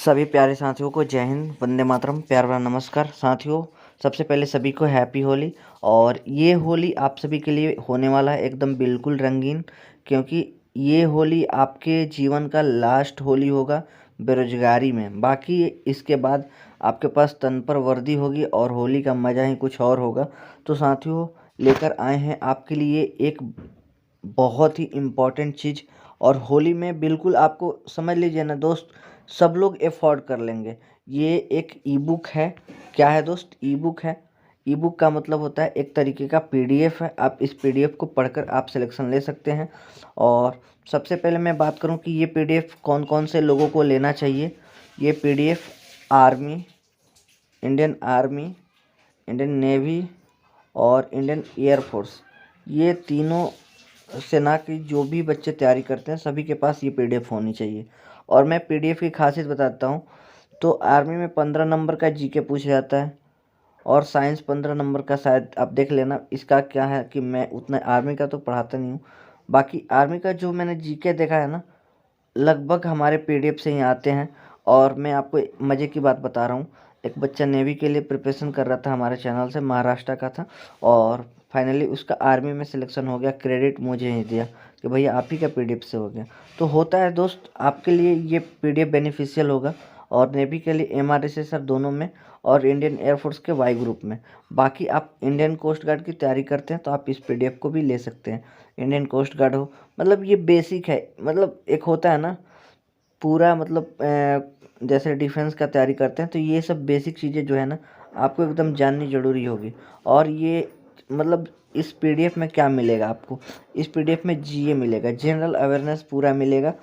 सभी प्यारे साथियों को जय हिंद, वंदे मातरम, प्यार भरा नमस्कार। साथियों, सबसे पहले सभी को हैप्पी होली। और ये होली आप सभी के लिए होने वाला है एकदम बिल्कुल रंगीन, क्योंकि ये होली आपके जीवन का लास्ट होली होगा बेरोजगारी में। बाकी इसके बाद आपके पास तन पर वर्दी होगी और होली का मज़ा ही कुछ और होगा। तो साथियों, लेकर आए हैं आपके लिए एक बहुत ही इम्पोर्टेंट चीज़। और होली में बिल्कुल आपको समझ लीजिए ना दोस्त, सब लोग अफोर्ड कर लेंगे। ये एक ई बुक है। क्या है दोस्त? ई बुक है। ई बुक का मतलब होता है एक तरीके का पीडीएफ है। आप इस पीडीएफ को पढ़कर आप सिलेक्शन ले सकते हैं। और सबसे पहले मैं बात करूं कि ये पीडीएफ कौन कौन से लोगों को लेना चाहिए। ये PDF army, Indian army, Indian navy और इंडियन एयरफोर्स, ये तीनों सेना की जो भी बच्चे तैयारी करते हैं सभी के पास ये पीडीएफ होनी चाहिए। और मैं पीडीएफ की खासियत बताता हूँ। तो आर्मी में 15 नंबर का जीके पूछा जाता है और साइंस 15 नंबर का। शायद आप देख लेना। इसका क्या है कि मैं उतना आर्मी का तो पढ़ाता नहीं हूँ। बाकी आर्मी का जो मैंने जीके देखा है ना, लगभग हमारे पीडीएफ से ही आते हैं। और मैं आपको मज़े की बात बता रहा हूँ। एक बच्चा नेवी के लिए प्रिपरेशन कर रहा था हमारे चैनल से, महाराष्ट्र का था, और फाइनली उसका आर्मी में सिलेक्शन हो गया। क्रेडिट मुझे ही दिया कि भैया आप ही का पीडीएफ से हो गया। तो होता है दोस्त, आपके लिए ये पीडीएफ बेनिफिशियल होगा। और नेवी के लिए एमआरएसए सर दोनों में, और इंडियन एयरफोर्स के वाई ग्रुप में। बाकी आप इंडियन कोस्ट गार्ड की तैयारी करते हैं तो आप इस पीडीएफ को भी ले सकते हैं। इंडियन कोस्ट गार्ड हो, मतलब ये बेसिक है। मतलब एक होता है ना पूरा, मतलब जैसे डिफेंस का तैयारी करते हैं तो ये सब बेसिक चीज़ें जो है ना आपको एकदम जाननी ज़रूरी होगी। और ये मतलब इस पीडीएफ में क्या मिलेगा आपको? इस पीडीएफ में जीए मिलेगा, जनरल अवेयरनेस पूरा मिलेगा।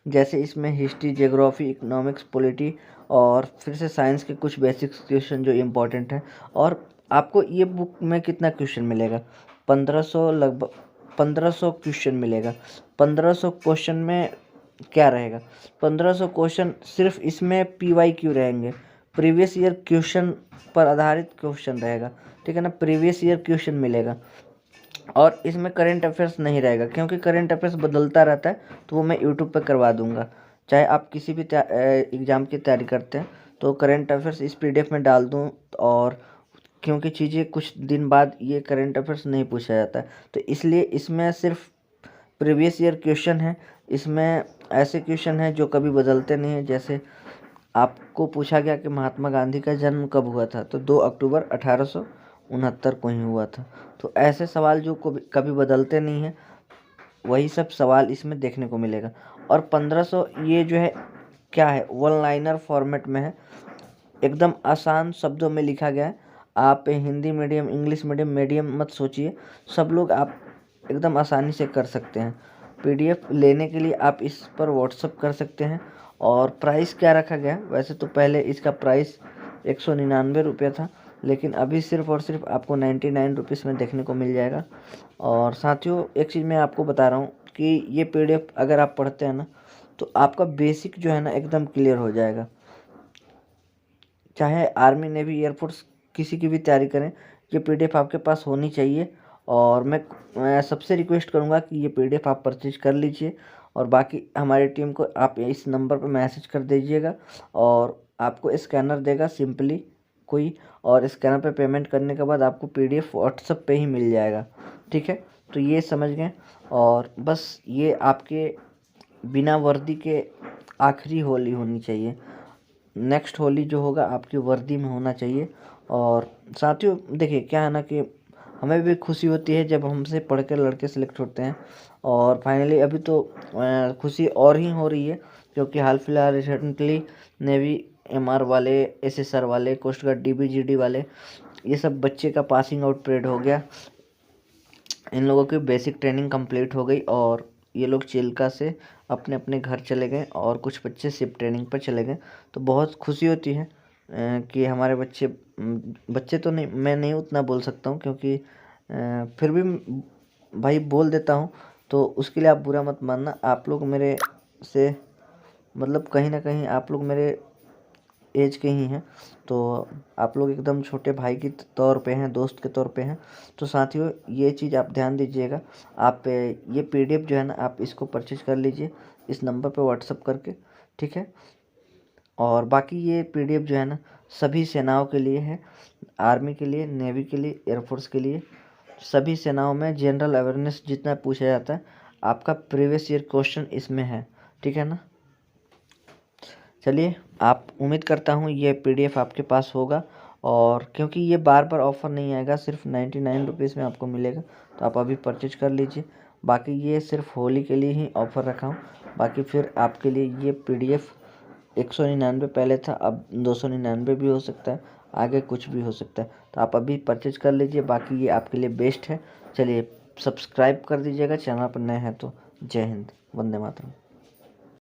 जैसे इसमें हिस्ट्री, ज्योग्राफी, इकोनॉमिक्स, पॉलिटी और फिर से साइंस के कुछ बेसिक्स क्वेश्चन जो इम्पोर्टेंट हैं। और आपको ये बुक में कितना क्वेश्चन मिलेगा? 1500, लगभग 1500 क्वेश्चन मिलेगा। 1500 क्वेश्चन में क्या रहेगा? 1500 क्वेश्चन सिर्फ इसमें पीवाईक्यू रहेंगे, प्रीवियस ईयर क्वेश्चन पर आधारित क्वेश्चन रहेगा। ठीक है ना? प्रीवियस ईयर क्वेश्चन मिलेगा। और इसमें करंट अफेयर्स नहीं रहेगा, क्योंकि करंट अफेयर्स बदलता रहता है। तो वो मैं यूट्यूब पे करवा दूंगा। चाहे आप किसी भी एग्ज़ाम की तैयारी करते हैं तो करंट अफेयर्स इस पीडीएफ में डाल दूँ। और क्योंकि चीज़ें कुछ दिन बाद ये करंट अफेयर्स नहीं पूछा जाता है, तो इसलिए इसमें सिर्फ प्रीवियस ईयर क्वेश्चन है। इसमें ऐसे क्वेश्चन हैं जो कभी बदलते नहीं हैं। जैसे आपको पूछा गया कि महात्मा गांधी का जन्म कब हुआ था, तो 2 अक्टूबर 1869 को ही हुआ था। तो ऐसे सवाल जो कभी बदलते नहीं हैं, वही सब सवाल इसमें देखने को मिलेगा। और 1500 ये जो है क्या है, वन लाइनर फॉर्मेट में है। एकदम आसान शब्दों में लिखा गया है। आप हिंदी मीडियम, इंग्लिश मीडियम मत सोचिए, सब लोग आप एकदम आसानी से कर सकते हैं। पीडीएफ लेने के लिए आप इस पर व्हाट्सअप कर सकते हैं। और प्राइस क्या रखा गया? वैसे तो पहले इसका प्राइस 199 रुपये था, लेकिन अभी सिर्फ और सिर्फ आपको 99 रुपीज़ में देखने को मिल जाएगा। और साथियों, एक चीज़ मैं आपको बता रहा हूँ कि ये पीडीएफ अगर आप पढ़ते हैं ना तो आपका बेसिक जो है ना एकदम क्लियर हो जाएगा। चाहे आर्मी, नेवी, एयरफोर्स किसी की भी तैयारी करें, ये पीडीएफ आपके पास होनी चाहिए। और मैं सबसे रिक्वेस्ट करूंगा कि ये पीडीएफ आप परचेज कर लीजिए। और बाकी हमारी टीम को आप इस नंबर पर मैसेज कर दीजिएगा और आपको स्कैनर देगा सिंपली कोई। और स्कैनर पे पेमेंट करने के बाद आपको पीडीएफ व्हाट्सएप पे ही मिल जाएगा। ठीक है? तो ये समझ गए। और बस ये आपके बिना वर्दी के आखिरी होली होनी चाहिए। नेक्स्ट होली जो होगा आपकी वर्दी में होना चाहिए। और साथियों देखिए, क्या है ना कि हमें भी खुशी होती है जब हमसे पढ़ कर लड़के सेलेक्ट होते हैं। और फाइनली अभी तो खुशी और ही हो रही है, क्योंकि हाल फिलहाल रिसेंटली नेवी, एमआर वाले, एसएसआर वाले, कोस्ट गार्ड, डीबीजीडी वाले, ये सब बच्चे का पासिंग आउट परेड हो गया। इन लोगों की बेसिक ट्रेनिंग कंप्लीट हो गई और ये लोग चिल्का से अपने अपने घर चले गए और कुछ बच्चे सिप ट्रेनिंग पर चले गए। तो बहुत खुशी होती है कि हमारे बच्चे, बच्चे तो नहीं, मैं नहीं उतना बोल सकता हूँ, क्योंकि फिर भी भाई बोल देता हूँ। तो उसके लिए आप बुरा मत मानना। आप लोग मेरे से, मतलब कहीं ना कहीं आप लोग मेरे एज के ही हैं। तो आप लोग एकदम छोटे भाई के तौर पे हैं, दोस्त के तौर पे हैं। तो साथियों, ये चीज़ आप ध्यान दीजिएगा। आप ये पीडीएफ जो है ना आप इसको परचेज कर लीजिए इस नंबर पे व्हाट्सअप करके। ठीक है? और बाकी ये पीडीएफ जो है ना सभी सेनाओं के लिए है, आर्मी के लिए, नेवी के लिए, एयरफोर्स के लिए, सभी सेनाओं में जनरल अवेयरनेस जितना पूछा जाता है आपका प्रीवियस ईयर क्वेश्चन इसमें है, ठीक है ना। चलिए, आप उम्मीद करता हूँ ये पीडीएफ आपके पास होगा, और क्योंकि ये बार बार ऑफ़र नहीं आएगा, सिर्फ 99 रुपीज़ में आपको मिलेगा, तो आप अभी परचेज कर लीजिए। बाकी ये सिर्फ होली के लिए ही ऑफ़र रखा हूँ, बाकी फिर आपके लिए ये पीडीएफ 199 पहले था, अब 299 भी हो सकता है, आगे कुछ भी हो सकता है, तो आप अभी परचेज कर लीजिए। बाकी ये आपके लिए बेस्ट है। चलिए, सब्सक्राइब कर दीजिएगा चैनल पर नए हैं तो। जय हिंद, वंदे मातरम।